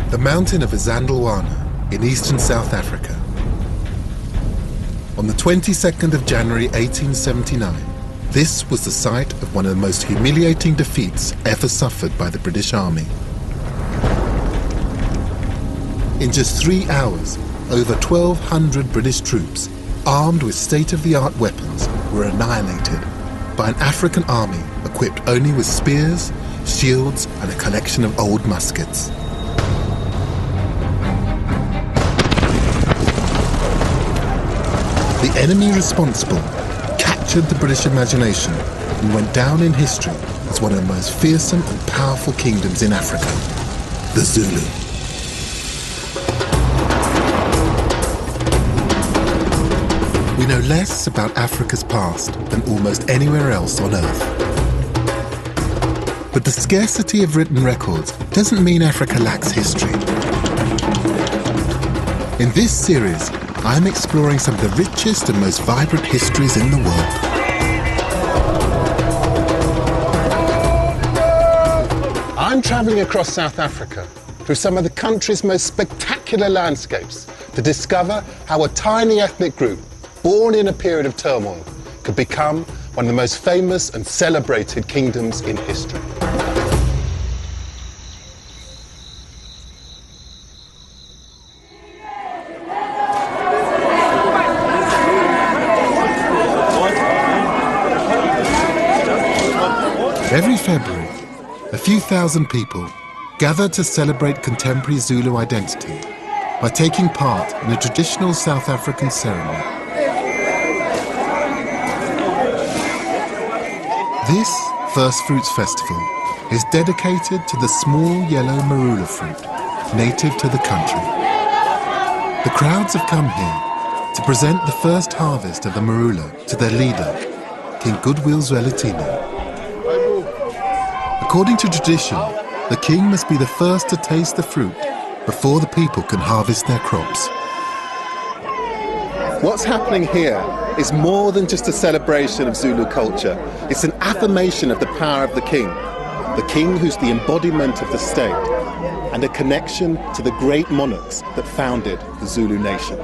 The mountain of Isandlwana in eastern South Africa. On the 22nd of January 1879, this was the site of one of the most humiliating defeats ever suffered by the British Army. In just 3 hours, over 1,200 British troops, armed with state-of-the-art weapons, were annihilated by an African army equipped only with spears, shields, and a collection of old muskets. The enemy responsible captured the British imagination and went down in history as one of the most fearsome and powerful kingdoms in Africa, the Zulu. We know less about Africa's past than almost anywhere else on Earth. But the scarcity of written records doesn't mean Africa lacks history. In this series, I'm exploring some of the richest and most vibrant histories in the world. I'm traveling across South Africa through some of the country's most spectacular landscapes to discover how a tiny ethnic group born in a period of turmoil could become one of the most famous and celebrated kingdoms in history. Every February, a few thousand people gather to celebrate contemporary Zulu identity by taking part in a traditional South African ceremony. This First Fruits Festival is dedicated to the small yellow marula fruit native to the country. The crowds have come here to present the first harvest of the marula to their leader, King Goodwill Zwelithini. According to tradition, the king must be the first to taste the fruit before the people can harvest their crops. What's happening here is more than just a celebration of Zulu culture. It's an affirmation of the power of the king who's the embodiment of the state, and a connection to the great monarchs that founded the Zulu nation.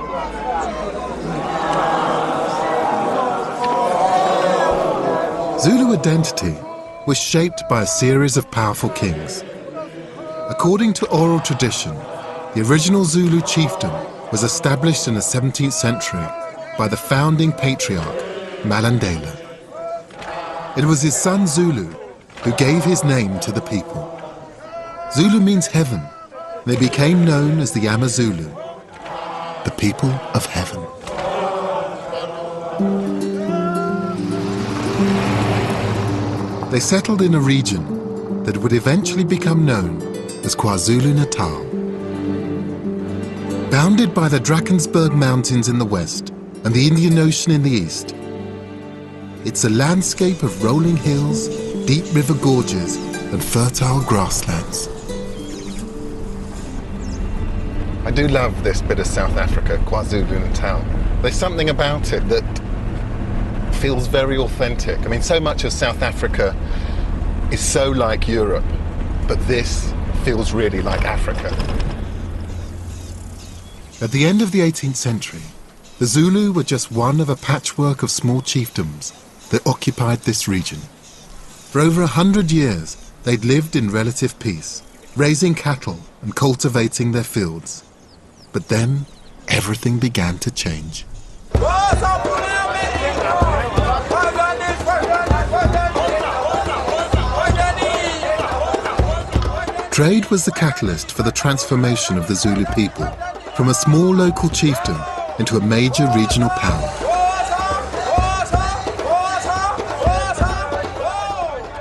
Zulu identity was shaped by a series of powerful kings. According to oral tradition, the original Zulu chiefdom was established in the 17th century by the founding patriarch, Malandela. It was his son Zulu who gave his name to the people. Zulu means heaven. They became known as the Amazulu, the people of heaven. They settled in a region that would eventually become known as KwaZulu-Natal. Bounded by the Drakensberg Mountains in the west and the Indian Ocean in the east, it's a landscape of rolling hills, deep river gorges, and fertile grasslands. I do love this bit of South Africa, KwaZulu-Natal. There's something about it that feels very authentic. I mean, so much of South Africa is so like Europe, but this feels really like Africa. At the end of the 18th century, the Zulu were just one of a patchwork of small chiefdoms that occupied this region. For over 100 years, they'd lived in relative peace, raising cattle and cultivating their fields. But then, everything began to change. Trade was the catalyst for the transformation of the Zulu people from a small local chiefdom into a major regional power.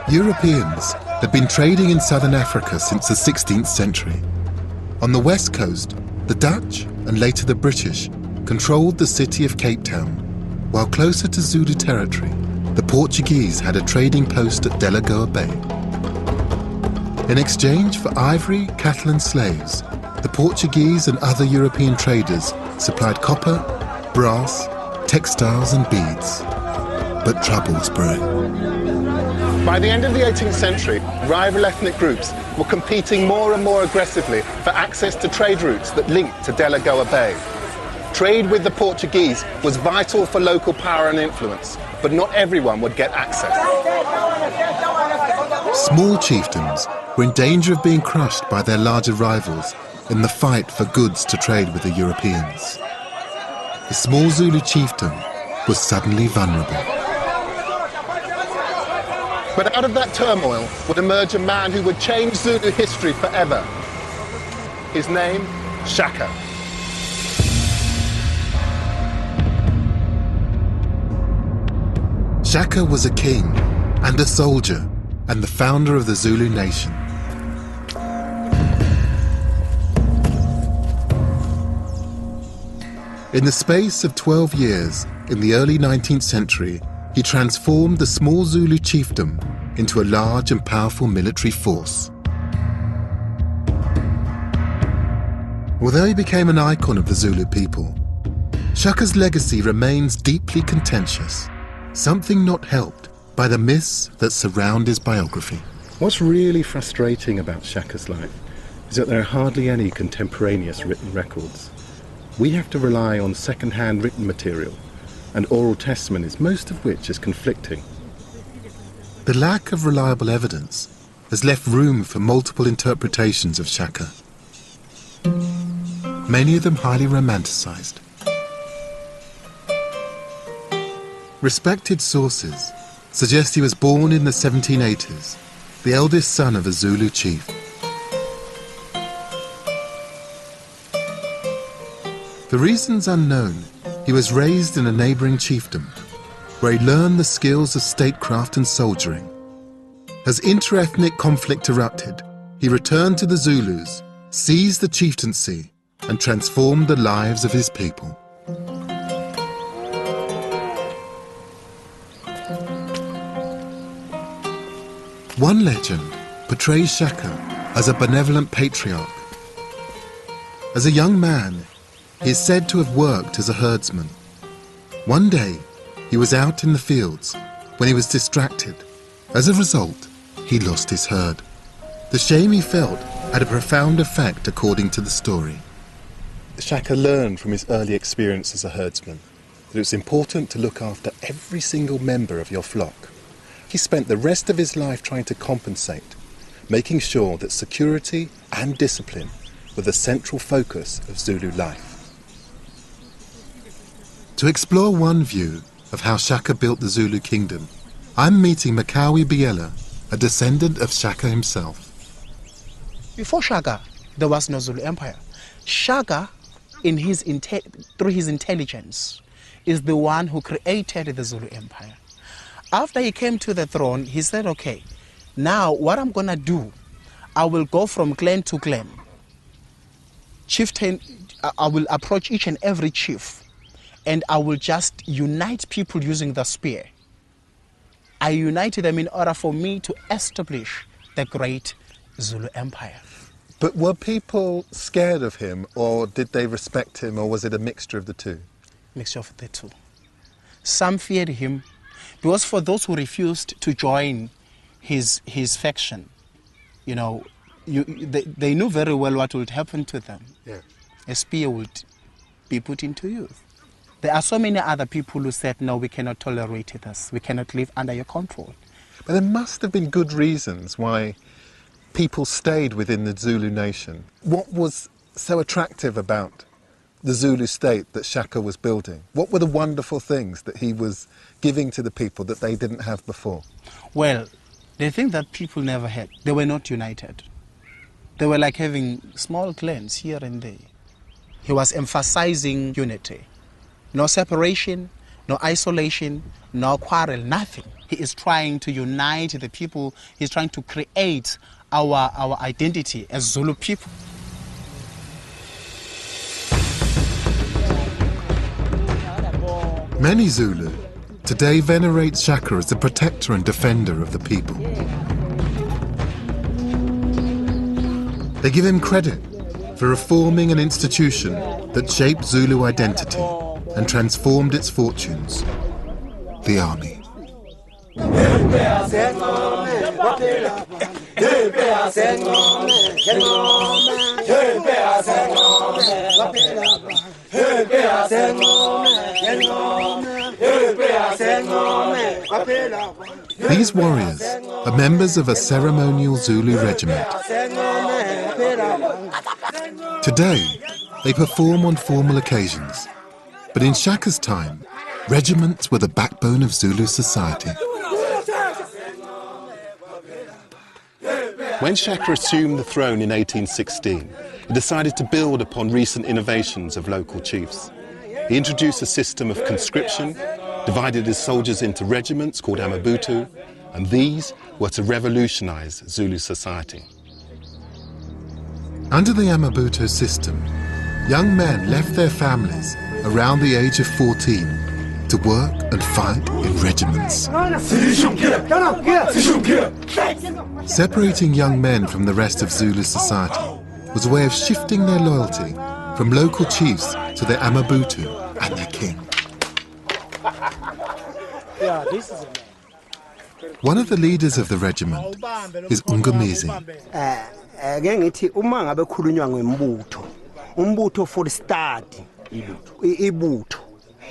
Europeans had been trading in southern Africa since the 16th century. On the west coast, the Dutch and later the British controlled the city of Cape Town, while closer to Zulu territory, the Portuguese had a trading post at Delagoa Bay. In exchange for ivory, cattle and slaves, the Portuguese and other European traders supplied copper, brass, textiles and beads. But trouble was brewing. By the end of the 18th century, rival ethnic groups were competing more and more aggressively for access to trade routes that linked to Delagoa Bay. Trade with the Portuguese was vital for local power and influence, but not everyone would get access. Small chieftains were in danger of being crushed by their larger rivals in the fight for goods to trade with the Europeans. The small Zulu chieftain was suddenly vulnerable. But out of that turmoil would emerge a man who would change Zulu history forever. His name, Shaka. Shaka was a king and a soldier and the founder of the Zulu nation. In the space of 12 years, in the early 19th century, he transformed the small Zulu chiefdom into a large and powerful military force. Although he became an icon of the Zulu people, Shaka's legacy remains deeply contentious, something not helped by the myths that surround his biography. What's really frustrating about Shaka's life is that there are hardly any contemporaneous written records. We have to rely on second-hand written material and oral testimonies, most of which is conflicting. The lack of reliable evidence has left room for multiple interpretations of Shaka, many of them highly romanticized. Respected sources suggest he was born in the 1780s, the eldest son of a Zulu chief. For reasons unknown, he was raised in a neighbouring chiefdom, where he learned the skills of statecraft and soldiering. As inter-ethnic conflict erupted, he returned to the Zulus, seized the chieftaincy, and transformed the lives of his people. One legend portrays Shaka as a benevolent patriarch. As a young man, he is said to have worked as a herdsman. One day, he was out in the fields when he was distracted. As a result, he lost his herd. The shame he felt had a profound effect according to the story. Shaka learned from his early experience as a herdsman that it was important to look after every single member of your flock. He spent the rest of his life trying to compensate, making sure that security and discipline were the central focus of Zulu life. To explore one view of how Shaka built the Zulu kingdom, I'm meeting Makawi Biela, a descendant of Shaka himself. Before Shaka, there was no Zulu Empire. Shaka, through his intelligence, is the one who created the Zulu Empire. After he came to the throne, he said, okay, now what I'm going to do, I will go from clan to clan. Chieftain, I will approach each and every chief, and I will just unite people using the spear. I united them in order for me to establish the great Zulu Empire. But were people scared of him, or did they respect him, or was it a mixture of the two? Mixture of the two. Some feared him, because for those who refused to join his faction, you know, they knew very well what would happen to them. Yeah. A spear would be put into use. There are so many other people who said, no, we cannot tolerate this. We cannot live under your control. But there must have been good reasons why people stayed within the Zulu nation. What was so attractive about the Zulu state that Shaka was building? What were the wonderful things that he was giving to the people that they didn't have before? Well, the thing that people never had, they were not united. They were like having small clans here and there. He was emphasizing unity. No separation, no isolation, no quarrel, nothing. He is trying to unite the people. He's trying to create our identity as Zulu people. Many Zulu today venerate Shaka as the protector and defender of the people. They give him credit for reforming an institution that shaped Zulu identity and transformed its fortunes, the army. These warriors are members of a ceremonial Zulu regiment. Today, they perform on formal occasions, but in Shaka's time, regiments were the backbone of Zulu society. When Shaka assumed the throne in 1816, he decided to build upon recent innovations of local chiefs. He introduced a system of conscription, divided his soldiers into regiments called amabutu, and these were to revolutionize Zulu society. Under the amabutu system, young men left their families around the age of 14 to work and fight in regiments. Separating young men from the rest of Zulu society was a way of shifting their loyalty from local chiefs to their amabutu and their king. One of the leaders of the regiment is Ungamizi.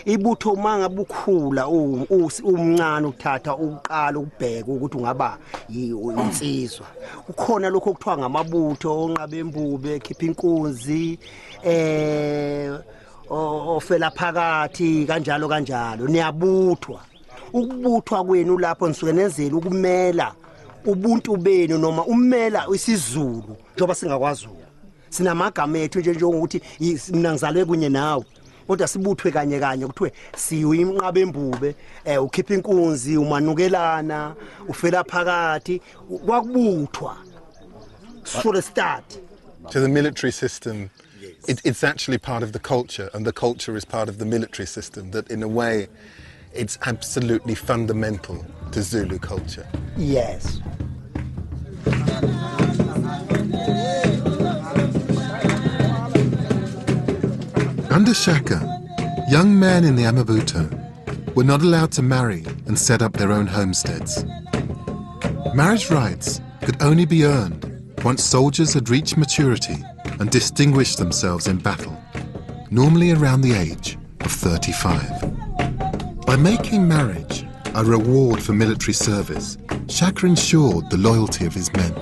Ibutho manga bukhula umncane uthatha uqala ukubheka ukuthi ungaba insizwa kukhona lokho okuthiwa ngamabutho onqabe embube ekhipha inkunzi ofela phakathi kanjalo kanjalo niyabuthwa ukubuthwa kwenu lapho nisuke nenzela ukumela ubuntu benu noma umela isiZulu njoba singakwazi sinamagama ethu nje ukuthi mina ngizalwe kunye nawe kodwa sibuthwe kanye kanye kuthiwe siyinqabe embube ukhipha inkunzi umanukelana ufela phakathi kwakubuthwa for the start. To the military system, it's actually part of the culture, and the culture is part of the military system, that in a way it's absolutely fundamental to Zulu culture. Yes. Under Shaka, young men in the amabutu were not allowed to marry and set up their own homesteads. Marriage rights could only be earned once soldiers had reached maturity and distinguished themselves in battle, normally around the age of 35. By making marriage a reward for military service, Shaka ensured the loyalty of his men.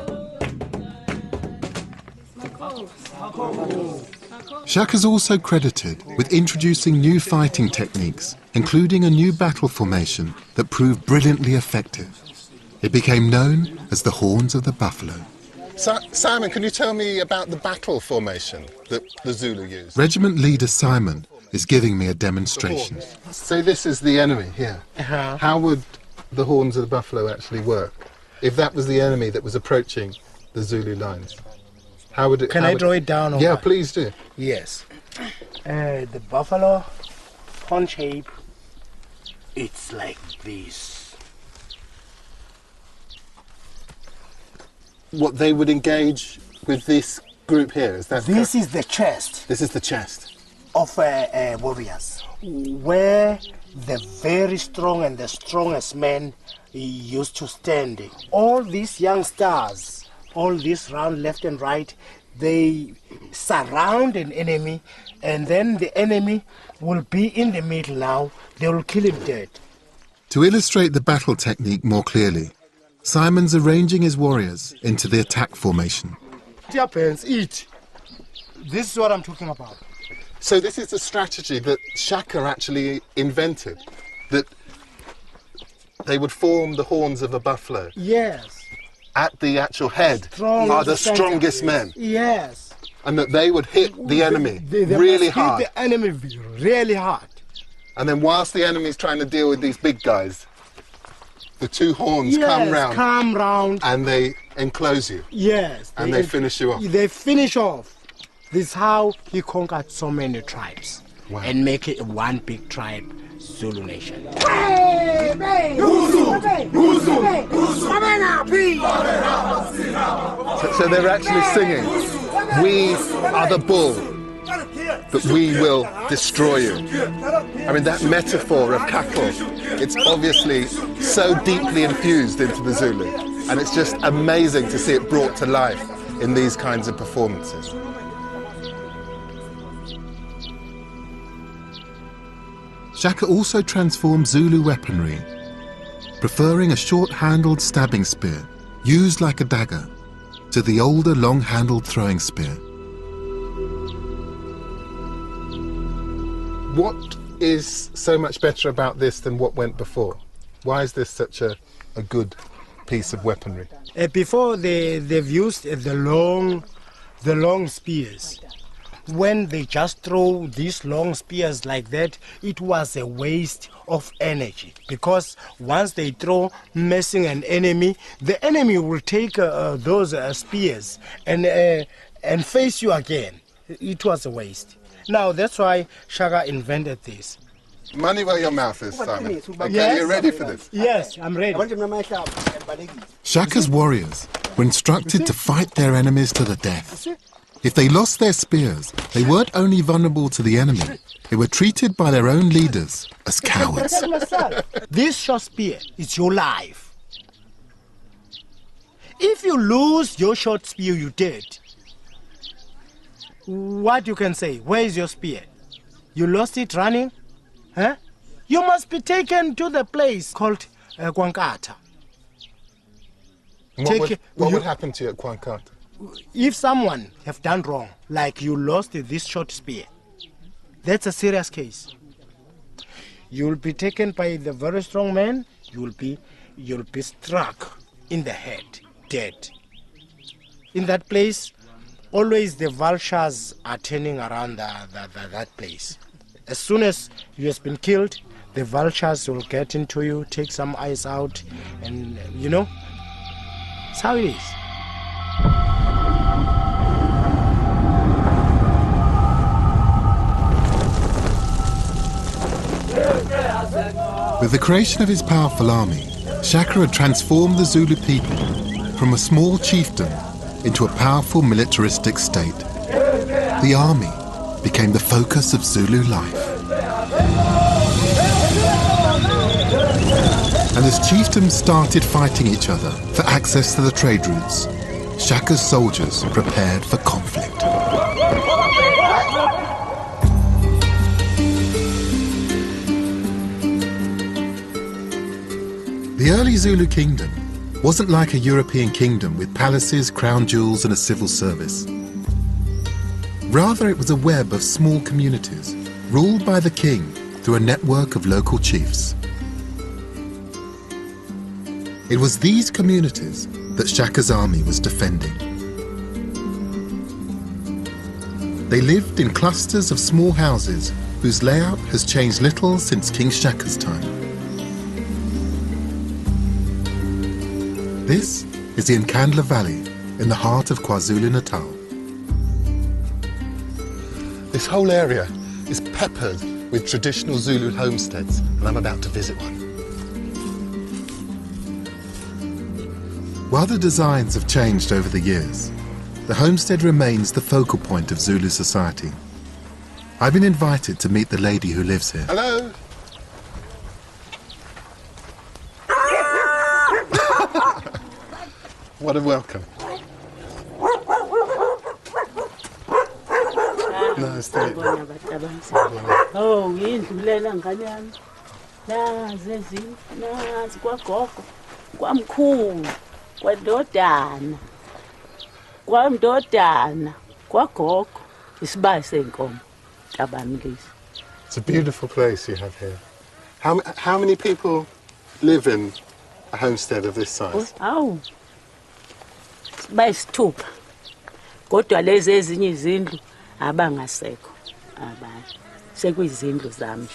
Shaka's also credited with introducing new fighting techniques, including a new battle formation that proved brilliantly effective. It became known as the Horns of the Buffalo. Simon, can you tell me about the battle formation that the Zulu used? Regiment leader Simon is giving me a demonstration. So this is the enemy here. How would the Horns of the Buffalo actually work if that was the enemy that was approaching the Zulu lines? How would it? Can I draw it down? Yeah, please do. Yes. The buffalo horn shape, it's like this. What, they would engage with this group here? Is that? This is the chest. This is the chest of warriors, where the very strong and the strongest men used to stand. All these young stars, all this round left and right, they surround an enemy, and then the enemy will be in the middle now. They will kill him dead. To illustrate the battle technique more clearly, Simon's arranging his warriors into the attack formation. What happens? Eat. This is what I'm talking about. So this is the strategy that Shaka actually invented, that they would form the horns of a buffalo. Yes. At the actual head are the strongest men. Yes. And that they would hit the enemy really hard. Hit the enemy really hard. And then whilst the enemy's trying to deal with these big guys, the two horns come round and they enclose you. Yes. And they finish you off. They finish off. This is how he conquered so many tribes. Wow. And make it one big tribe, Zulu nation. So they're actually singing, "We are the bull, but we will destroy you." I mean, that metaphor of cattle, it's obviously so deeply infused into the Zulu. And it's just amazing to see it brought to life in these kinds of performances. Shaka also transformed Zulu weaponry, preferring a short-handled stabbing spear, used like a dagger, to the older long-handled throwing spear. What is so much better about this than what went before? Why is this such a good piece of weaponry? Before they've used the long spears. When they just throw these long spears like that, it was a waste of energy, because once they throw, missing an enemy, the enemy will take those spears and face you again. It was a waste. Now that's why Shaka invented this. Money where your mouth is, Simon. Okay, Yes. you ready for this? Yes, I'm ready. Shaka's warriors were instructed to fight their enemies to the death. If they lost their spears, they weren't only vulnerable to the enemy, they were treated by their own leaders as cowards. This short spear is your life. If you lose your short spear, you're dead. What you can say? Where is your spear? You lost it running? Huh? You must be taken to the place called Kwankata. What would happen to you at Kwankata? If someone have done wrong, like you lost this short spear, that's a serious case. You'll be taken by the very strong man. You'll be struck in the head, dead. In that place, always the vultures are turning around that place. As soon as you have been killed, the vultures will get into you, take some eyes out, and you know, that's how it is. With the creation of his powerful army, Shaka had transformed the Zulu people from a small chiefdom into a powerful militaristic state. The army became the focus of Zulu life. And as chiefdoms started fighting each other for access to the trade routes, Shaka's soldiers prepared for conflict. The early Zulu kingdom wasn't like a European kingdom with palaces, crown jewels and a civil service. Rather, it was a web of small communities ruled by the king through a network of local chiefs. It was these communities that Shaka's army was defending. They lived in clusters of small houses whose layout has changed little since King Shaka's time. This is the Nkandla Valley in the heart of KwaZulu-Natal. This whole area is peppered with traditional Zulu homesteads, and I'm about to visit one. While the designs have changed over the years, the homestead remains the focal point of Zulu society. I've been invited to meet the lady who lives here. Hello? What a welcome. Nice to meet you. Oh, yindlulela ngane yami. Nazi ezini, nazi kwagogo, kwamkhulu, kwadodana. Kwamdodana, kwagogo, isibaya senkomo, tabamlisi. It's a beautiful place you have here. How many people live in a homestead of this size? Awu. Bayisithupha. Kodwa lezi ezinye izindlu abangasekho abantu. Sekuyizindlu zami.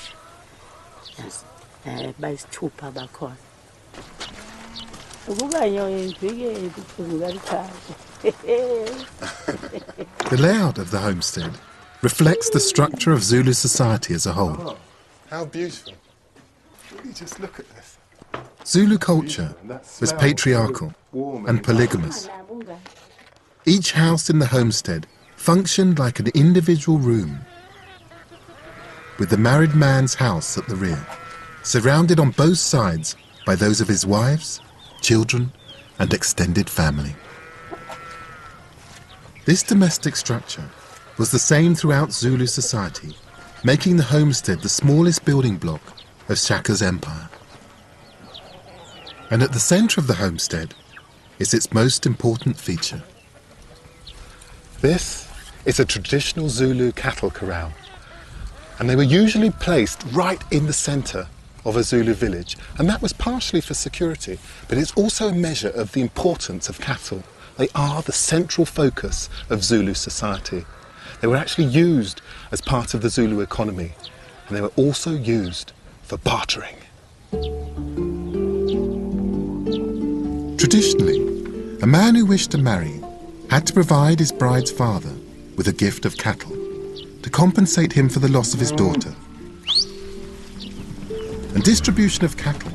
Yes. Bayisithupha bakhona. Ukuba nyoyenzike kuphunguka likhaya. The layout of the homestead reflects the structure of Zulu society as a whole. Oh, how beautiful. You just look at this. Zulu culture was patriarchal and polygamous. Each house in the homestead functioned like an individual room, with the married man's house at the rear, surrounded on both sides by those of his wives, children, and extended family. This domestic structure was the same throughout Zulu society, making the homestead the smallest building block of Shaka's empire. And at the centre of the homestead is its most important feature. This is a traditional Zulu cattle corral, and they were usually placed right in the centre of a Zulu village, and that was partially for security, but it's also a measure of the importance of cattle. They are the central focus of Zulu society. They were actually used as part of the Zulu economy, and they were also used for bartering. Traditionally, a man who wished to marry had to provide his bride's father with a gift of cattle to compensate him for the loss of his daughter. And distribution of cattle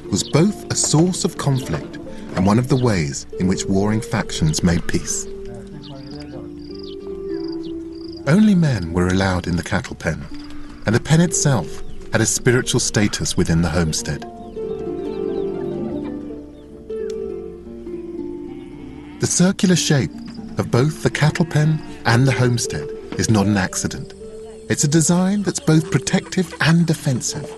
was both a source of conflict and one of the ways in which warring factions made peace. Only men were allowed in the cattle pen, and the pen itself had a spiritual status within the homestead. The circular shape of both the cattle pen and the homestead is not an accident. It's a design that's both protective and defensive,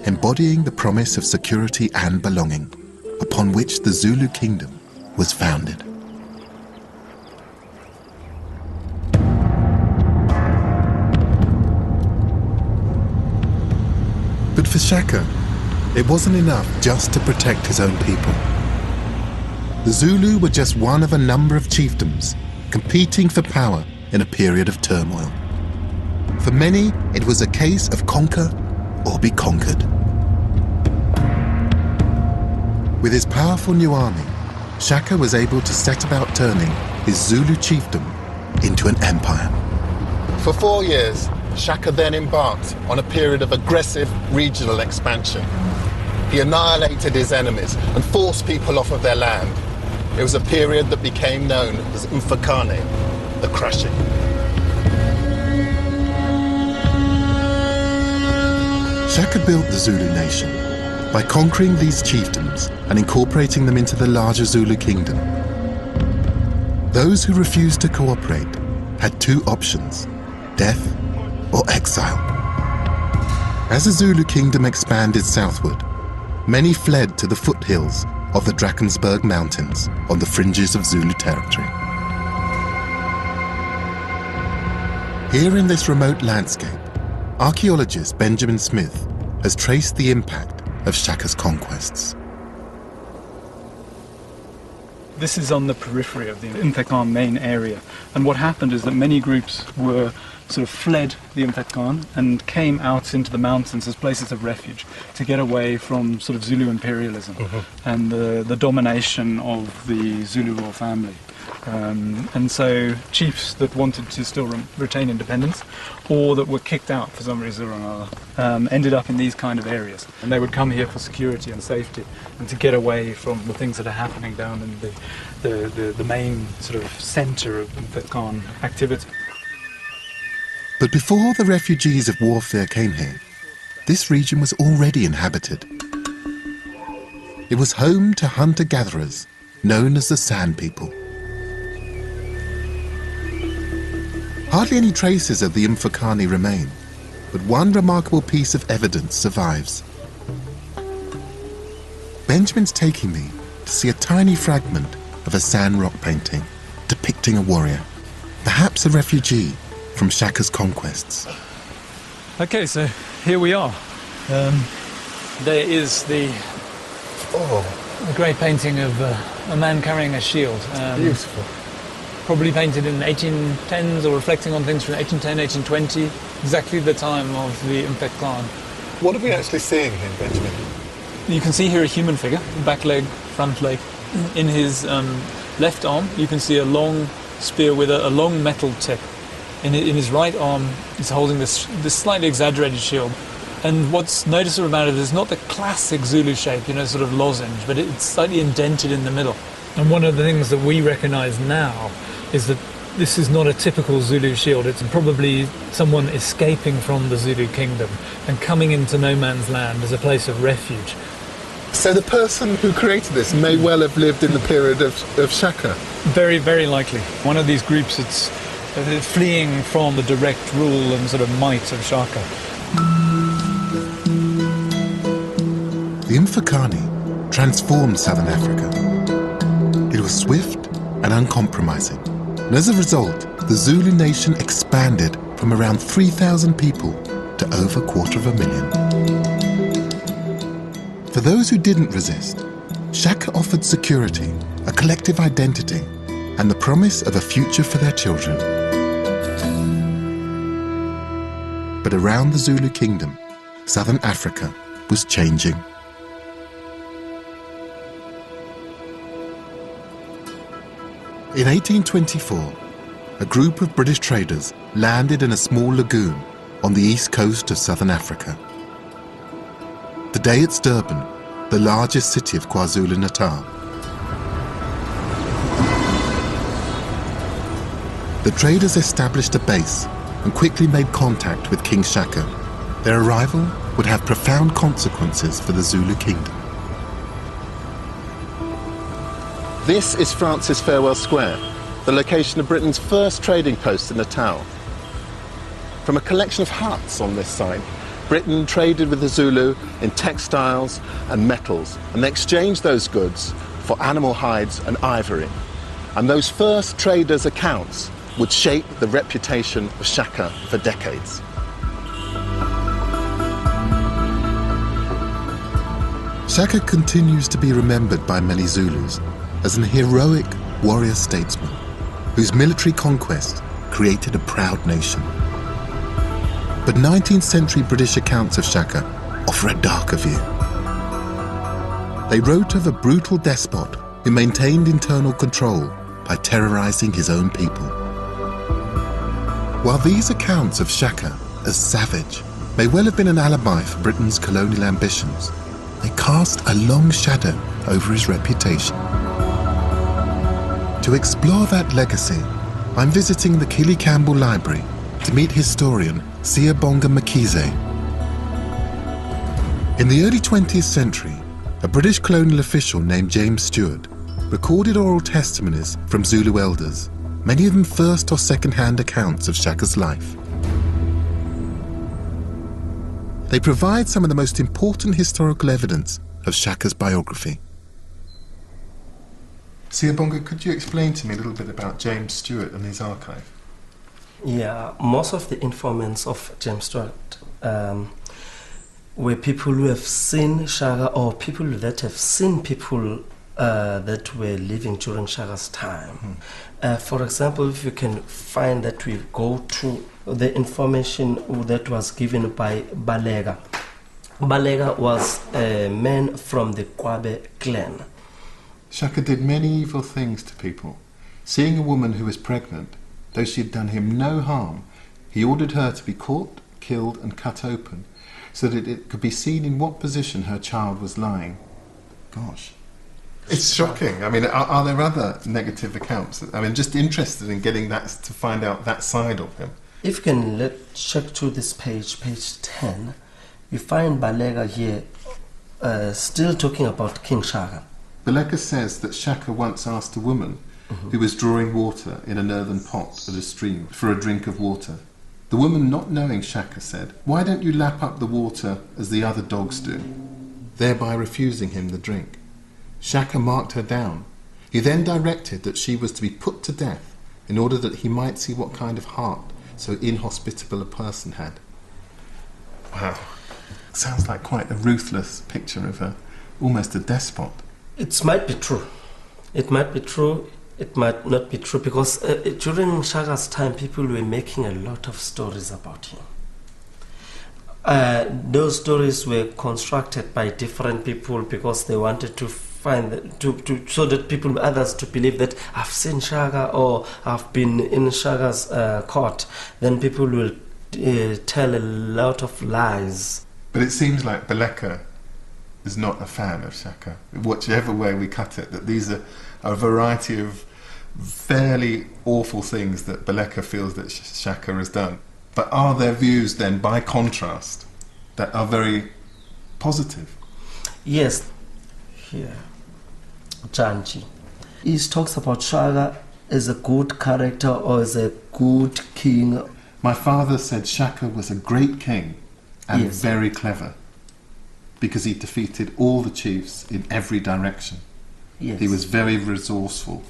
embodying the promise of security and belonging, upon which the Zulu kingdom was founded. But for Shaka, it wasn't enough just to protect his own people. The Zulu were just one of a number of chiefdoms competing for power in a period of turmoil. For many, it was a case of conquer or be conquered. With his powerful new army, Shaka was able to set about turning his Zulu chiefdom into an empire. For 4 years, Shaka then embarked on a period of aggressive regional expansion. He annihilated his enemies and forced people off of their land. It was a period that became known as Umfakane, the crushing. Shaka built the Zulu nation by conquering these chiefdoms and incorporating them into the larger Zulu kingdom. Those who refused to cooperate had two options: death or exile. As the Zulu kingdom expanded southward, many fled to the foothills of the Drakensberg Mountains on the fringes of Zulu territory. Here in this remote landscape, archaeologist Benjamin Smith has traced the impact of Shaka's conquests. This is on the periphery of the Umfekan main area, and what happened is that many groups were sort of fled the Umfekan and came out into the mountains as places of refuge to get away from sort of Zulu imperialism and the domination of the Zulu royal family. And so chiefs that wanted to still retain independence, or that were kicked out for some reason or another, ended up in these kind of areas. And they would come here for security and safety, and to get away from the things that are happening down in the main sort of centre of Umfekan activity. But before the refugees of warfare came here, this region was already inhabited. It was home to hunter-gatherers known as the Sand People. Hardly any traces of the Umfakani remain, but one remarkable piece of evidence survives. Benjamin's taking me to see a tiny fragment of a sand rock painting depicting a warrior, perhaps a refugee from Shaka's conquests. Okay, so here we are. There is the great painting of a man carrying a shield. Beautiful. Probably painted in the 1810s or reflecting on things from 1810, 1820, exactly the time of the Umfekan. What are we actually seeing here, Benjamin? You can see here a human figure, back leg, front leg. In his left arm, you can see a long spear with a long metal tip. In his right arm, he's holding this slightly exaggerated shield. And what's noticeable about it is not the classic Zulu shape, sort of lozenge, but it's slightly indented in the middle. And one of the things that we recognise now is that this is not a typical Zulu shield. It's probably someone escaping from the Zulu kingdom and coming into no man's land as a place of refuge. So the person who created this may well have lived in the period of Shaka. Very, very likely. One of these groups, it's fleeing from the direct rule and sort of might of Shaka. The Mfecane transformed southern Africa. It was swift and uncompromising. And as a result, the Zulu nation expanded from around 3,000 people to over 250,000. For those who didn't resist, Shaka offered security, a collective identity, and the promise of a future for their children. But around the Zulu kingdom, southern Africa was changing. In 1824, a group of British traders landed in a small lagoon on the east coast of southern Africa. Today it's Durban, the largest city of KwaZulu-Natal. The traders established a base and quickly made contact with King Shaka. Their arrival would have profound consequences for the Zulu kingdom. This is Francis Farewell Square, the location of Britain's first trading post in Natal. From a collection of huts on this site, Britain traded with the Zulu in textiles and metals, and they exchanged those goods for animal hides and ivory. And those first traders' accounts would shape the reputation of Shaka for decades. Shaka continues to be remembered by many Zulus as an heroic warrior statesman whose military conquest created a proud nation. But 19th century British accounts of Shaka offer a darker view. They wrote of a brutal despot who maintained internal control by terrorizing his own people. While these accounts of Shaka as savage may well have been an alibi for Britain's colonial ambitions, they cast a long shadow over his reputation. To explore that legacy, I'm visiting the Killy Campbell Library to meet historian Siyabonga Mkhize. In the early 20th century, a British colonial official named James Stewart recorded oral testimonies from Zulu elders, many of them first or second-hand accounts of Shaka's life. They provide some of the most important historical evidence of Shaka's biography. Siyabonga, could you explain to me a little bit about James Stewart and his archive? Yeah, most of the informants of James Stewart were people who have seen Shaka, or people that have seen people that were living during Shaka's time. For example, if you can find that, we go to the information that was given by Balega. Balega was a man from the Kwabe clan. Shaka did many evil things to people. Seeing a woman who was pregnant, though she had done him no harm, he ordered her to be caught, killed and cut open so that it could be seen in what position her child was lying. Gosh. It's shocking. I mean, are there other negative accounts? I mean, just interested in getting that, to find out that side of him. If you can check to this page 10, you find Balega here still talking about King Shaka. Balega says that Shaka once asked a woman who was drawing water in an earthen pot at a stream for a drink of water. The woman, not knowing Shaka, said, "Why don't you lap up the water as the other dogs do?" thereby refusing him the drink. Shaka marked her down. He then directed that she was to be put to death in order that he might see what kind of heart so inhospitable a person had. Wow. Sounds like quite a ruthless picture of almost a despot. It might be true. It might be true. It might not be true, because during Shaka's time, people were making a lot of stories about him. Those stories were constructed by different people because they wanted to find so that people, others, to believe that I've seen Shaka or I've been in Shaka's court. Then people will tell a lot of lies. But it seems like Baleka is not a fan of Shaka, whichever way we cut it, that these are a variety of fairly awful things that Baleka feels that Shaka has done. But are there views then, by contrast, that are very positive? Yes, here, Janji. He talks about Shaka as a good character or as a good king. My father said Shaka was a great king and Yes. very clever because he defeated all the chiefs in every direction. Yes. He was very resourceful.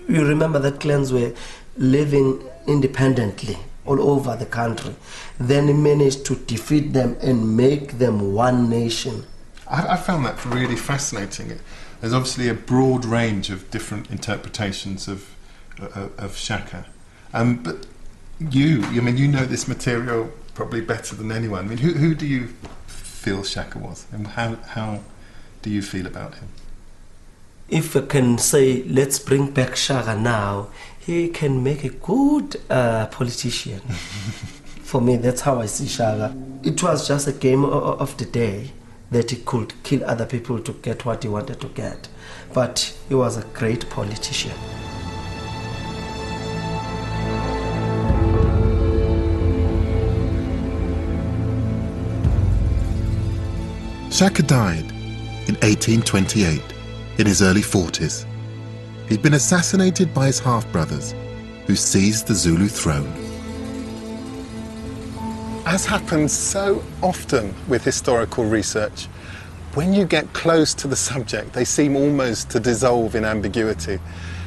You remember that clans were living independently all over the country. Then he managed to defeat them and make them one nation. I found that really fascinating. There's obviously a broad range of different interpretations of Shaka. But you know this material probably better than anyone. I mean, who do you feel Shaka was, and how do you feel about him? If I can say, let's bring back Shaka now, he can make a good politician. For me, that's how I see Shaka. It was just a game of the day that he could kill other people to get what he wanted to get. But he was a great politician. Shaka died in 1828, in his early 40s. He'd been assassinated by his half-brothers, who seized the Zulu throne. As happens so often with historical research, when you get close to the subject, they seem almost to dissolve in ambiguity.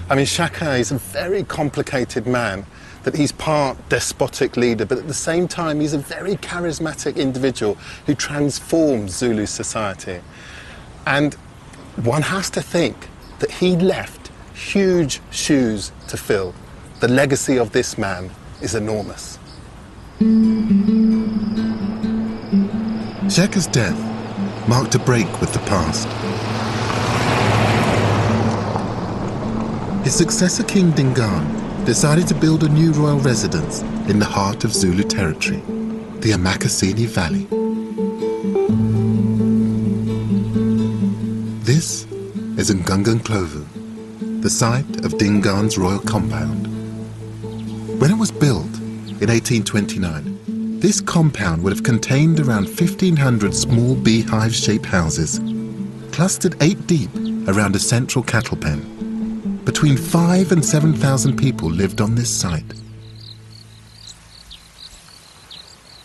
I mean, Shaka is a very complicated man, that he's part despotic leader, but at the same time, he's a very charismatic individual who transforms Zulu society. And one has to think that he left huge shoes to fill. The legacy of this man is enormous. Shaka's death marked a break with the past. His successor, King Dingaan, decided to build a new royal residence in the heart of Zulu territory, the Amakasini Valley. This is Ngungunklovu, the site of Dingaan's royal compound. When it was built in 1829, this compound would have contained around 1,500 small beehive-shaped houses, clustered 8 deep around a central cattle pen. Between 5,000 and 7,000 people lived on this site.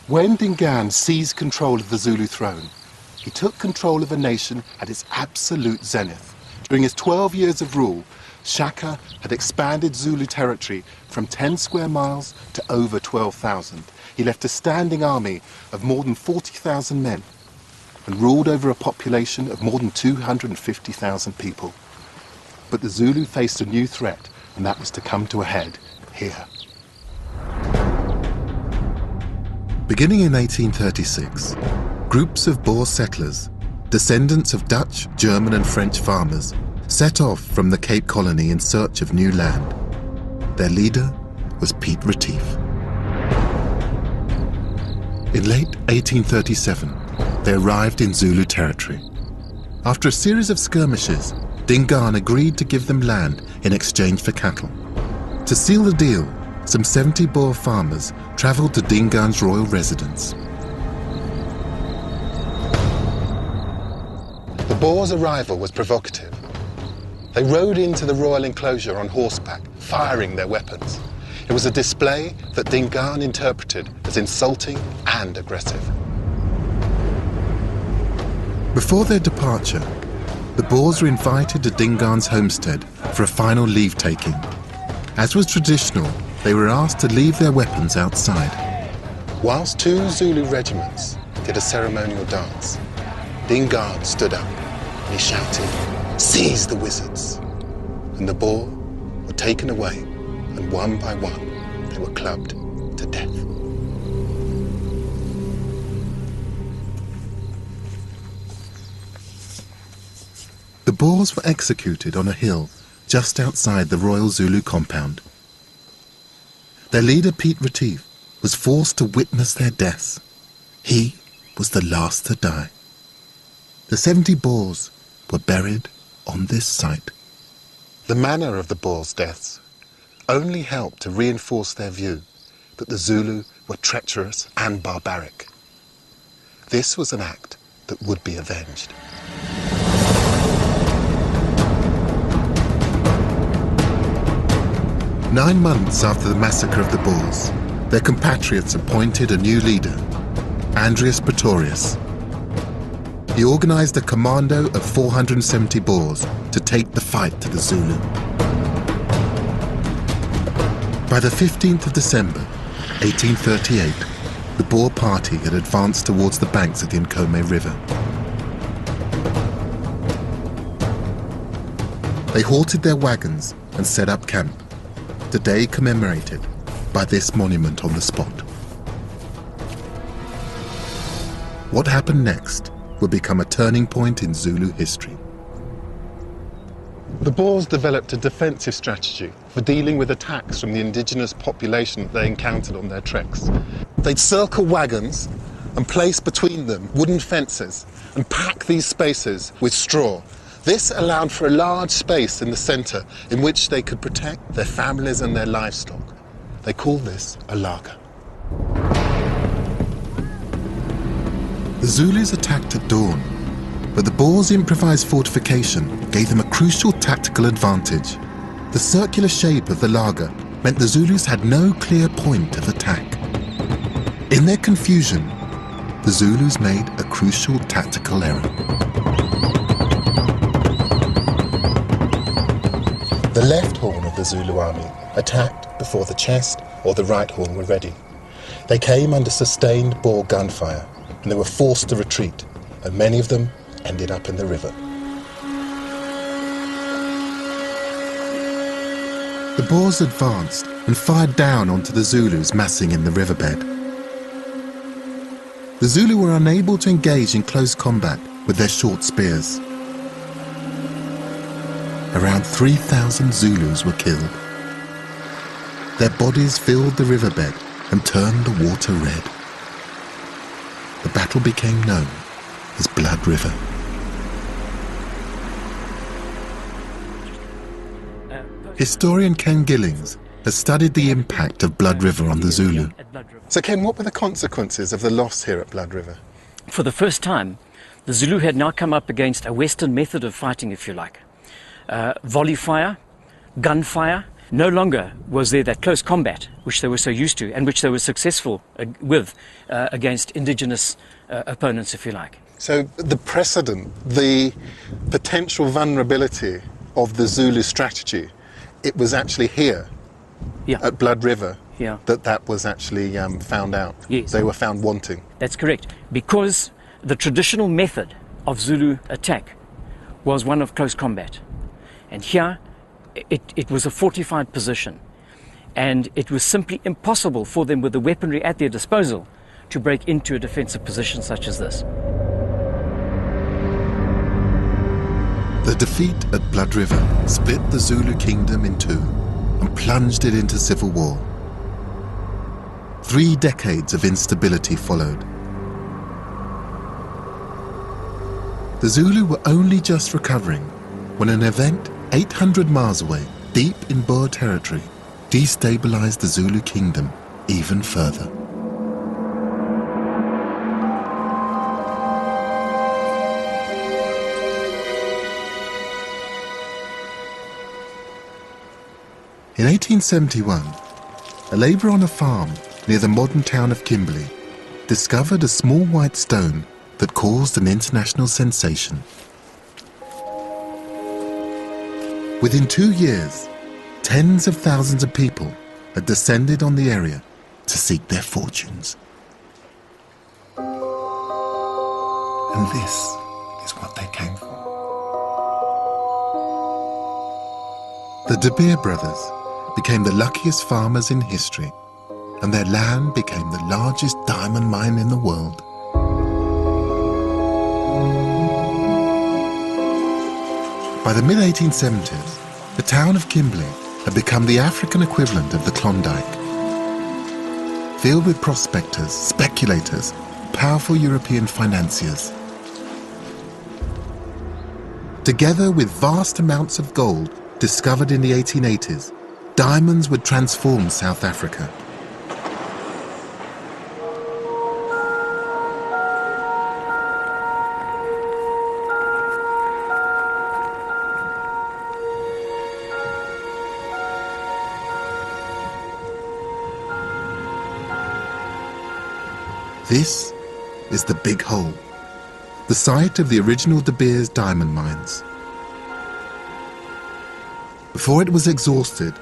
When Dingaan seized control of the Zulu throne, he took control of a nation at its absolute zenith. During his 12 years of rule, Shaka had expanded Zulu territory from 10 square miles to over 12,000. He left a standing army of more than 40,000 men and ruled over a population of more than 250,000 people. But the Zulu faced a new threat, and that was to come to a head here. Beginning in 1836, groups of Boer settlers, descendants of Dutch, German and French farmers, set off from the Cape Colony in search of new land. Their leader was Piet Retief. In late 1837, they arrived in Zulu territory. After a series of skirmishes, Dingaan agreed to give them land in exchange for cattle. To seal the deal, some 70 Boer farmers travelled to Dingaan's royal residence. The Boers' arrival was provocative. They rode into the royal enclosure on horseback, firing their weapons. It was a display that Dingaan interpreted as insulting and aggressive. Before their departure, the Boers were invited to Dingaan's homestead for a final leave-taking. As was traditional, they were asked to leave their weapons outside. Whilst 2 Zulu regiments did a ceremonial dance, Dingaan stood up and he shouted, "Seize the wizards!" And the Boer were taken away, and one by one they were clubbed to death. The Boers were executed on a hill just outside the Royal Zulu compound. Their leader, Piet Retief, was forced to witness their deaths. He was the last to die. The 70 Boers were buried on this site. The manner of the Boers' deaths only helped to reinforce their view that the Zulu were treacherous and barbaric. This was an act that would be avenged. 9 months after the massacre of the Boers, their compatriots appointed a new leader, Andries Pretorius. He organized a commando of 470 Boers to take the fight to the Zulu. By the 15th of December, 1838, the Boer party had advanced towards the banks of the Nkome River. They halted their wagons and set up camp, today commemorated by this monument on the spot. What happened next would become a turning point in Zulu history. The Boers developed a defensive strategy for dealing with attacks from the indigenous population that they encountered on their treks. They'd circle wagons and place between them wooden fences and pack these spaces with straw. This allowed for a large space in the centre in which they could protect their families and their livestock. They called this a laager. The Zulus attacked at dawn, but the Boers' improvised fortification gave them a crucial tactical advantage. The circular shape of the laager meant the Zulus had no clear point of attack. In their confusion, the Zulus made a crucial tactical error. The left horn of the Zulu army attacked before the chest or the right horn were ready. They came under sustained Boer gunfire, and they were forced to retreat, and many of them ended up in the river. The Boers advanced and fired down onto the Zulus massing in the riverbed. The Zulu were unable to engage in close combat with their short spears. Around 3,000 Zulus were killed. Their bodies filled the riverbed and turned the water red. The battle became known as Blood River. Historian Ken Gillings has studied the impact of Blood River on the Zulu. So Ken, what were the consequences of the loss here at Blood River? For the first time, the Zulu had now come up against a Western method of fighting, if you like. Volley fire, gunfire. No longer was there that close combat which they were so used to and which they were successful with against indigenous opponents, if you like. So the precedent, the potential vulnerability of the Zulu strategy, it was actually here at Blood River that was actually found out. Yes. They were found wanting. That's correct. Because the traditional method of Zulu attack was one of close combat. And here, it was a fortified position. And it was simply impossible for them, with the weaponry at their disposal, to break into a defensive position such as this. The defeat at Blood River split the Zulu kingdom in two and plunged it into civil war. 3 decades of instability followed. The Zulu were only just recovering when an event 800 miles away, deep in Boer territory, destabilized the Zulu kingdom even further. In 1871, a labourer on a farm near the modern town of Kimberley discovered a small white stone that caused an international sensation. Within 2 years, tens of thousands of people had descended on the area to seek their fortunes. And this is what they came for. The De Beer brothers became the luckiest farmers in history, and their land became the largest diamond mine in the world. By the mid-1870s, the town of Kimberley had become the African equivalent of the Klondike. Filled with prospectors, speculators, powerful European financiers. Together with vast amounts of gold discovered in the 1880s, diamonds would transform South Africa. This is the Big Hole, the site of the original De Beers diamond mines. Before it was exhausted,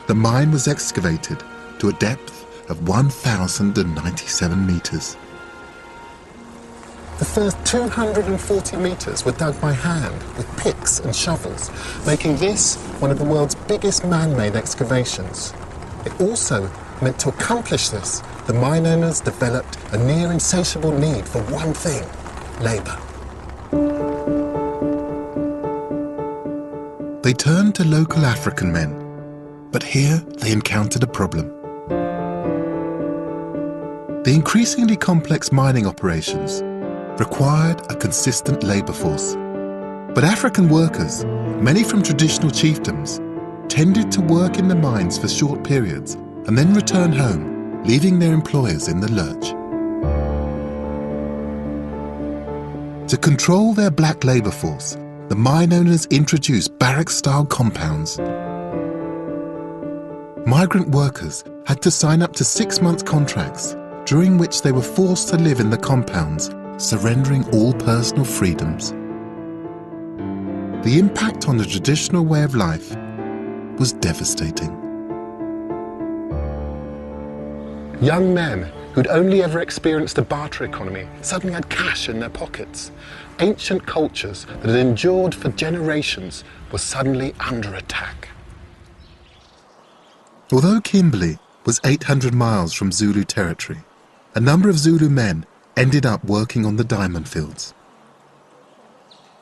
the mine was excavated to a depth of 1,097 meters. The first 240 meters were dug by hand with picks and shovels, making this one of the world's biggest man-made excavations. It also meant to accomplish this, the mine owners developed a near insatiable need for one thing: labour. They turned to local African men, but here they encountered a problem. The increasingly complex mining operations required a consistent labour force. But African workers, many from traditional chiefdoms, tended to work in the mines for short periods and then return home, leaving their employers in the lurch. To control their black labour force, the mine owners introduced barrack-style compounds. Migrant workers had to sign up to 6-month contracts, during which they were forced to live in the compounds, surrendering all personal freedoms. The impact on the traditional way of life was devastating. Young men who'd only ever experienced a barter economy suddenly had cash in their pockets. Ancient cultures that had endured for generations were suddenly under attack. Although Kimberley was 800 miles from Zulu territory, a number of Zulu men ended up working on the diamond fields.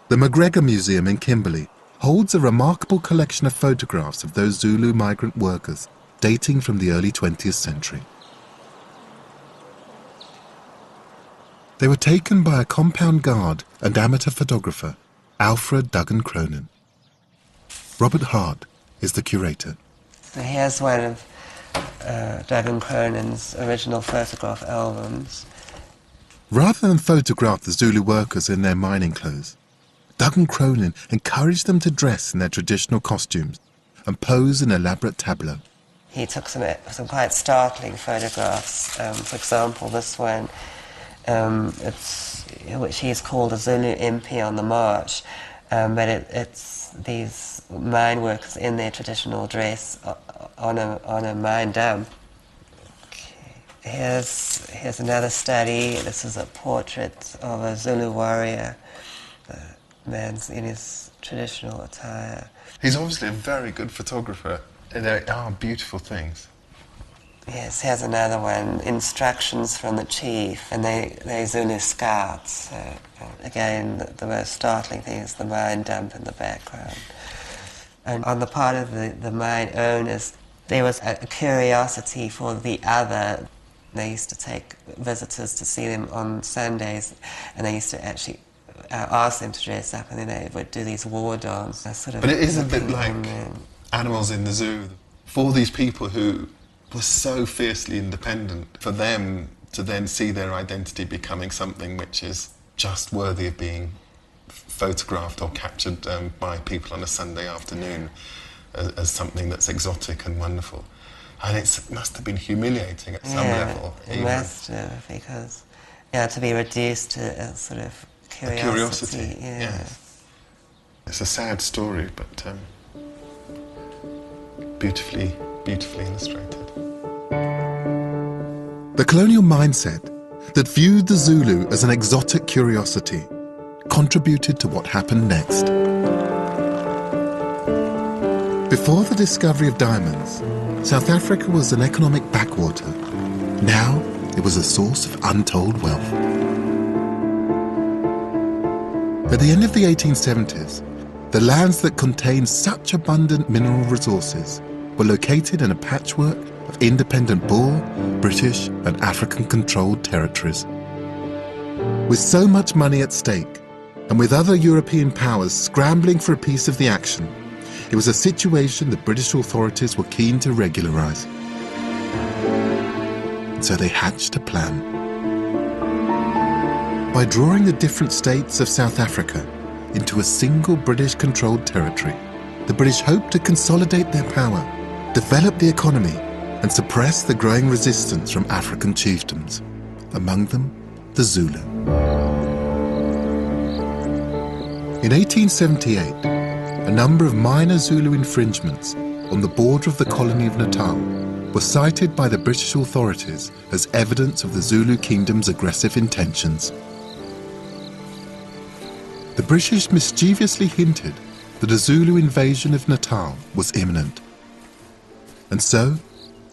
The McGregor Museum in Kimberley holds a remarkable collection of photographs of those Zulu migrant workers dating from the early 20th century. They were taken by a compound guard and amateur photographer, Alfred Duggan Cronin. Robert Hart is the curator. So here's one of Duggan Cronin's original photograph albums. Rather than photograph the Zulu workers in their mining clothes, Duggan Cronin encouraged them to dress in their traditional costumes and pose in elaborate tableaux. He took some quite startling photographs. For example, this one, which he's called a Zulu MP on the march, but it's these mine workers in their traditional dress on a mine dump. Here's another study. This is a portrait of a Zulu warrior. The man's in his traditional attire. He's obviously a very good photographer. They are beautiful things. Yes, here's another one. Instructions from the chief, and they Zulu scouts. Again, the most startling thing is the mine dump in the background. And on the part of the mine owners, there was a curiosity for the other. They used to take visitors to see them on Sundays, and they used to actually ask them to dress up, and then they would do these war dances. Sort of, but it is a bit like animals in the zoo. For these people who were so fiercely independent, for them to then see their identity becoming something which is just worthy of being photographed or captured by people on a Sunday afternoon as something that's exotic and wonderful. And it must have been humiliating at some level. It must have, because to be reduced to a sort of curiosity. Yes. It's a sad story, but beautifully illustrated. The colonial mindset that viewed the Zulu as an exotic curiosity contributed to what happened next. Before the discovery of diamonds, South Africa was an economic backwater. Now it was a source of untold wealth. At the end of the 1870s, the lands that contained such abundant mineral resources were located in a patchwork of independent Boer, British and African-controlled territories. With so much money at stake, and with other European powers scrambling for a piece of the action, it was a situation the British authorities were keen to regularise. And so they hatched a plan. By drawing the different states of South Africa into a single British-controlled territory, the British hoped to consolidate their power, develop the economy, and suppress the growing resistance from African chiefdoms. among them the Zulu. In 1878, a number of minor Zulu infringements on the border of the colony of Natal were cited by the British authorities as evidence of the Zulu kingdom's aggressive intentions. The British mischievously hinted that a Zulu invasion of Natal was imminent. And so,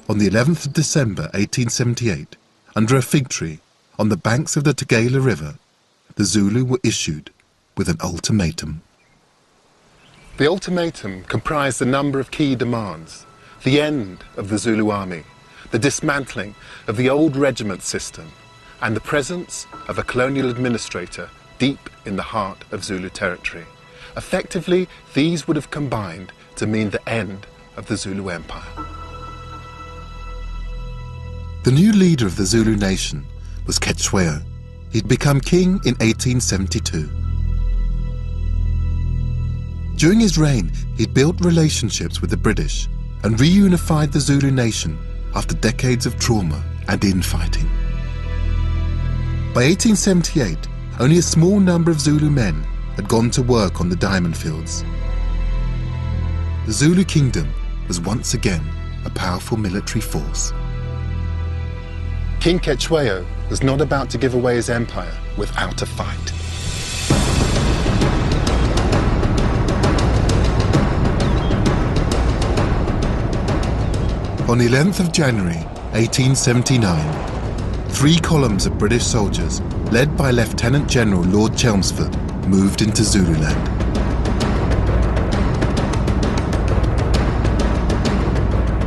on the 11th of December 1878, under a fig tree on the banks of the Tugela River, the Zulu were issued with an ultimatum. The ultimatum comprised a number of key demands: the end of the Zulu army, the dismantling of the old regiment system, and the presence of a colonial administrator deep in the heart of Zulu territory. Effectively, these would have combined to mean the end of the Zulu Empire. The new leader of the Zulu nation was Cetshwayo. He'd become king in 1872. During his reign, he'd built relationships with the British and reunified the Zulu nation after decades of trauma and infighting. By 1878, only a small number of Zulu men had gone to work on the diamond fields. The Zulu kingdom was once again a powerful military force. King Cetshwayo was not about to give away his empire without a fight. On the 11th of January 1879, 3 columns of British soldiers, led by Lieutenant General Lord Chelmsford, moved into Zululand.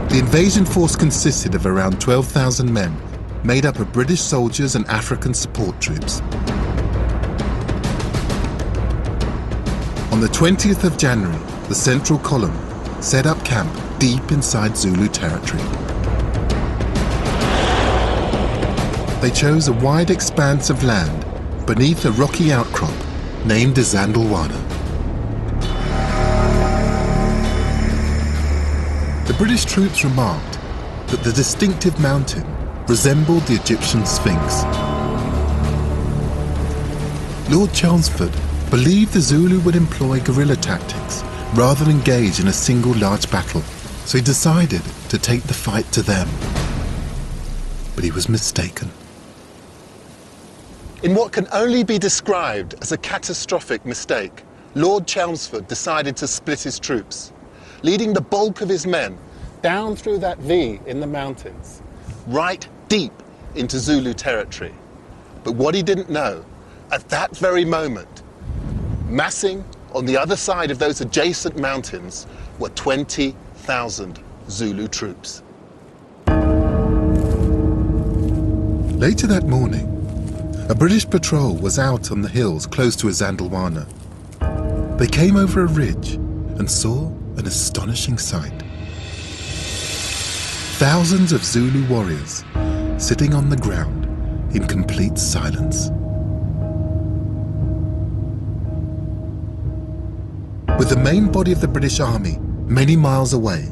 The invasion force consisted of around 12,000 men, made up of British soldiers and African support troops. On the 20th of January, the central column set up camp deep inside Zulu territory. They chose a wide expanse of land beneath a rocky outcrop named Izandlwana. The British troops remarked that the distinctive mountain resembled the Egyptian Sphinx. Lord Chelmsford believed the Zulu would employ guerrilla tactics rather than engage in a single large battle, so he decided to take the fight to them. But he was mistaken. In what can only be described as a catastrophic mistake, Lord Chelmsford decided to split his troops, leading the bulk of his men down through that V in the mountains, right deep into Zulu territory. But what he didn't know, at that very moment, massing on the other side of those adjacent mountains were 20,000 Zulu troops. Later that morning, a British patrol was out on the hills close to Izandlwana. They came over a ridge and saw an astonishing sight. Thousands of Zulu warriors sitting on the ground in complete silence. With the main body of the British Army many miles away,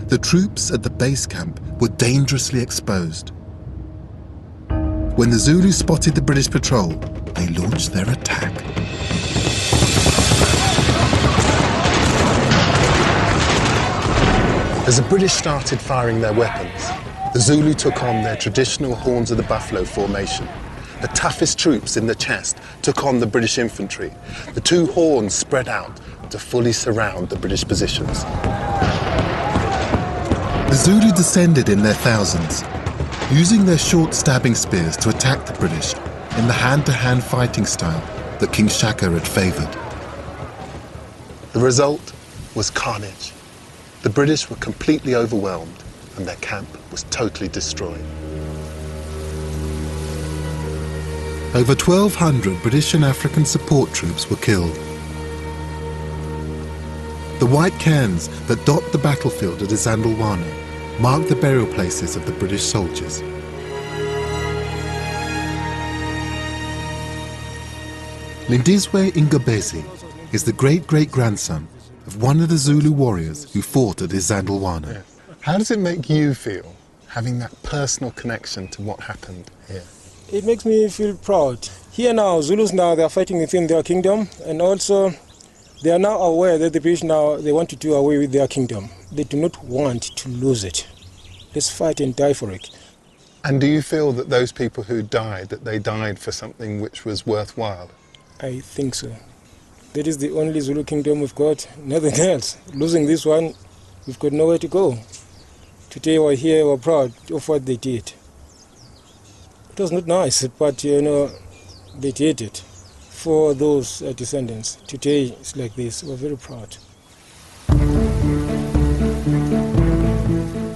the troops at the base camp were dangerously exposed. When the Zulus spotted the British patrol, they launched their attack. As the British started firing their weapons, the Zulu took on their traditional Horns of the Buffalo formation. The toughest troops in the chest took on the British infantry. The 2 horns spread out to fully surround the British positions. The Zulu descended in their thousands, using their short stabbing spears to attack the British in the hand-to-hand fighting style that King Shaka had favoured. The result was carnage. The British were completely overwhelmed and their camp was totally destroyed. Over 1,200 British and African support troops were killed. The white cairns that dot the battlefield at Izandlwana mark the burial places of the British soldiers. Lindizwe Ngobese is the great-great-grandson of one of the Zulu warriors who fought at Izandlwana. How does it make you feel, having that personal connection to what happened here? It makes me feel proud. Here now, Zulus now, they are fighting within their kingdom, and also they are now aware that the British now, they want to do away with their kingdom. They do not want to lose it. Let's fight and die for it. And do you feel that those people who died, that they died for something which was worthwhile? I think so. That is the only Zulu kingdom we've got, nothing else. Losing this one, we've got nowhere to go. Today we're here, we're proud of what they did. It was not nice, but you know, they did it for those descendants. Today it's like this, we're very proud.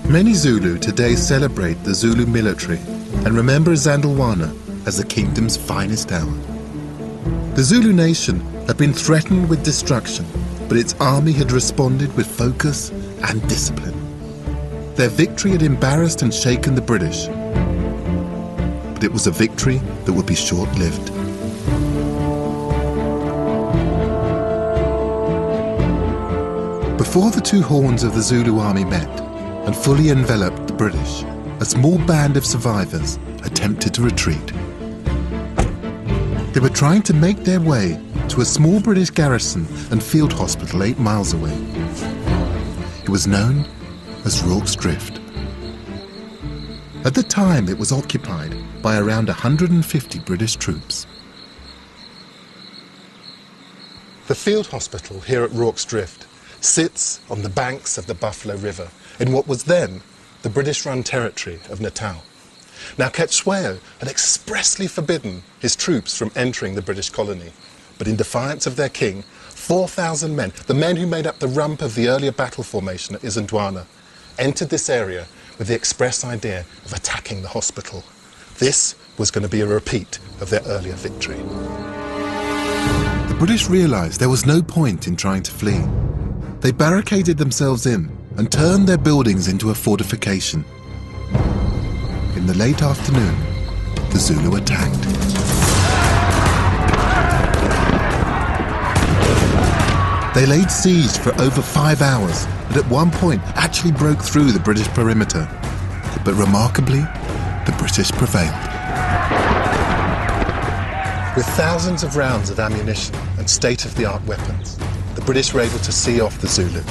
Many Zulu today celebrate the Zulu military and remember Zandilwana as the kingdom's finest hour. The Zulu nation had been threatened with destruction, but its army had responded with focus and discipline. Their victory had embarrassed and shaken the British, but it was a victory that would be short-lived. Before the two horns of the Zulu army met and fully enveloped the British, a small band of survivors attempted to retreat. They were trying to make their way to a small British garrison and field hospital 8 miles away. It was known as Rorke's Drift. At the time, it was occupied by around 150 British troops. The field hospital here at Rorke's Drift sits on the banks of the Buffalo River in what was then the British-run territory of Natal. Now, Cetshwayo had expressly forbidden his troops from entering the British colony, but in defiance of their king, 4,000 men, the men who made up the rump of the earlier battle formation at Isandlwana, entered this area with the express idea of attacking the hospital. This was going to be a repeat of their earlier victory. The British realised there was no point in trying to flee. They barricaded themselves in and turned their buildings into a fortification. In the late afternoon, the Zulu attacked. They laid siege for over 5 hours and at one point actually broke through the British perimeter. But remarkably, the British prevailed. With thousands of rounds of ammunition and state-of-the-art weapons, the British were able to see off the Zulu.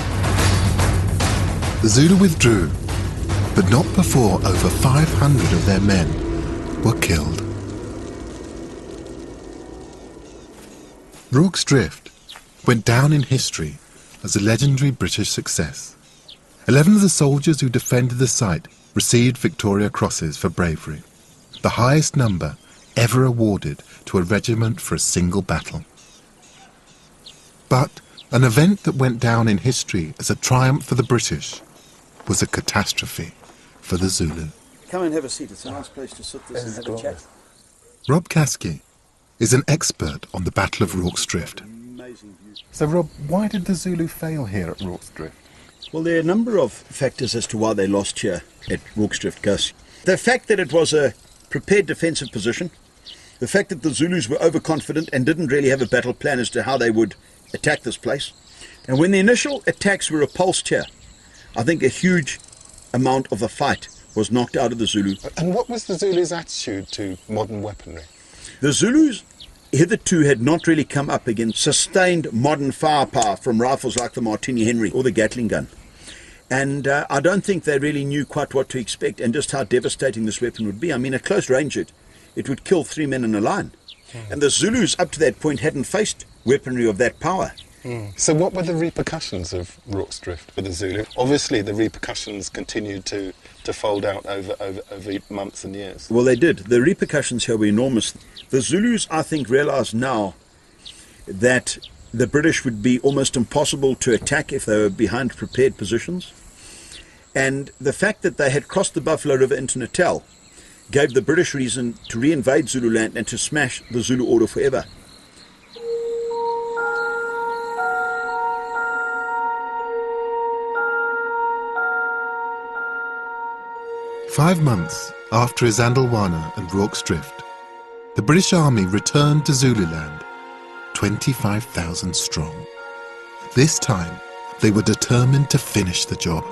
The Zulu withdrew, but not before over 500 of their men were killed. Rorke's Drift went down in history as a legendary British success. 11 of the soldiers who defended the site received Victoria Crosses for bravery, the highest number ever awarded to a regiment for a single battle. But an event that went down in history as a triumph for the British was a catastrophe for the Zulu. Come and have a seat. It's a nice place to sit and have a chat. Rob Caskey is an expert on the Battle of Rorke's Drift. So Rob, why did the Zulu fail here at Rorke's Drift? Well, there are a number of factors as to why they lost here at Rorke's Drift, Gus. The fact that it was a prepared defensive position, the fact that the Zulus were overconfident and didn't really have a battle plan as to how they would attack this place. And when the initial attacks were repulsed here, I think a huge amount of the fight was knocked out of the Zulu. And what was the Zulus' attitude to modern weaponry? The Zulus hitherto had not really come up against sustained modern firepower from rifles like the Martini Henry or the Gatling gun. And I don't think they really knew quite what to expect and just how devastating this weapon would be. I mean, at close range, it would kill 3 men in a line. And the Zulus up to that point hadn't faced weaponry of that power. So what were the repercussions of Rorke's Drift for the Zulu? Obviously the repercussions continued to fold out over months and years. Well, they did. The repercussions here were enormous. The Zulus, I think, realise now that the British would be almost impossible to attack if they were behind prepared positions. And the fact that they had crossed the Buffalo River into Natal gave the British reason to re-invade Zululand and to smash the Zulu order forever. "5 months after Isandlwana and Rorke's Drift, the British Army returned to Zululand, 25,000 strong. This time, they were determined to finish the job.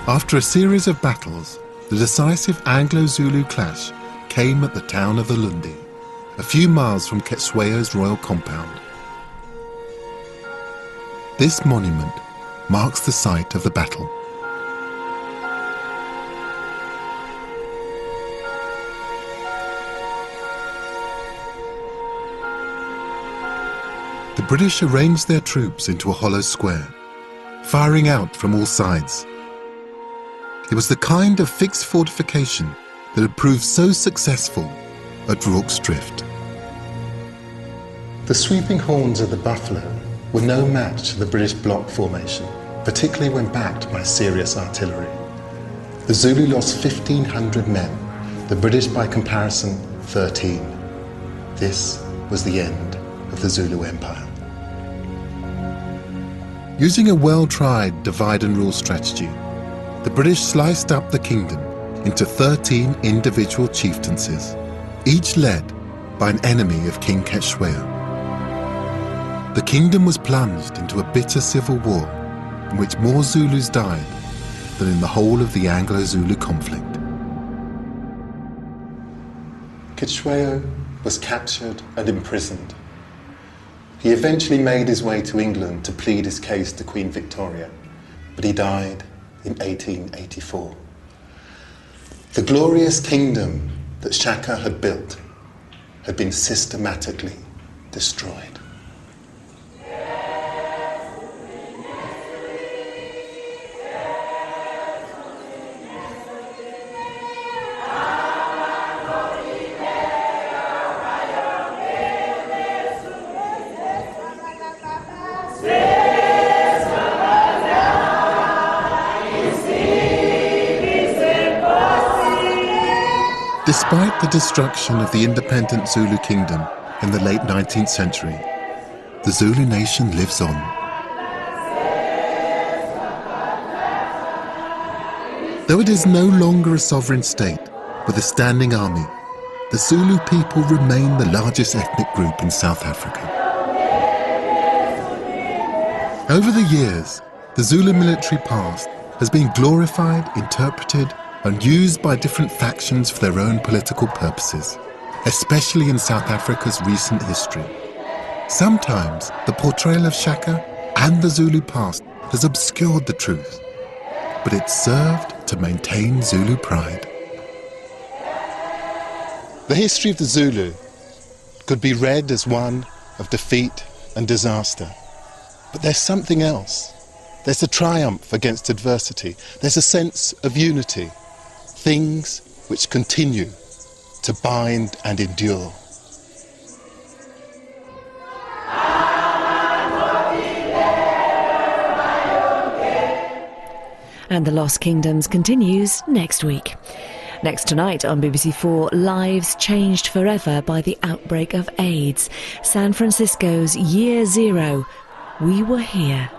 After a series of battles, the decisive Anglo-Zulu clash came at the town of Ulundi, a few miles from Cetshwayo's royal compound. This monument marks the site of the battle. The British arranged their troops into a hollow square, firing out from all sides. It was the kind of fixed fortification that had proved so successful at Rorke's Drift. The sweeping horns of the buffalo were no match to the British block formation, particularly when backed by serious artillery. The Zulu lost 1,500 men, the British by comparison 13. This was the end of the Zulu Empire. Using a well-tried divide-and-rule strategy, the British sliced up the kingdom into 13 individual chieftaincies, each led by an enemy of King Cetshwayo. The kingdom was plunged into a bitter civil war in which more Zulus died than in the whole of the Anglo-Zulu conflict. Cetshwayo was captured and imprisoned. He eventually made his way to England to plead his case to Queen Victoria, but he died in 1884. The glorious kingdom that Shaka had built had been systematically destroyed. Despite the destruction of the independent Zulu kingdom in the late 19th century, the Zulu nation lives on. Though it is no longer a sovereign state with a standing army, the Zulu people remain the largest ethnic group in South Africa. Over the years, the Zulu military past has been glorified, interpreted, and used by different factions for their own political purposes, especially in South Africa's recent history. Sometimes the portrayal of Shaka and the Zulu past has obscured the truth, but it served to maintain Zulu pride. The history of the Zulu could be read as one of defeat and disaster, but there's something else. There's a triumph against adversity. There's a sense of unity. Things which continue to bind and endure. And The Lost Kingdoms continues next week. Next tonight on BBC4, lives changed forever by the outbreak of AIDS. San Francisco's Year Zero. We were here.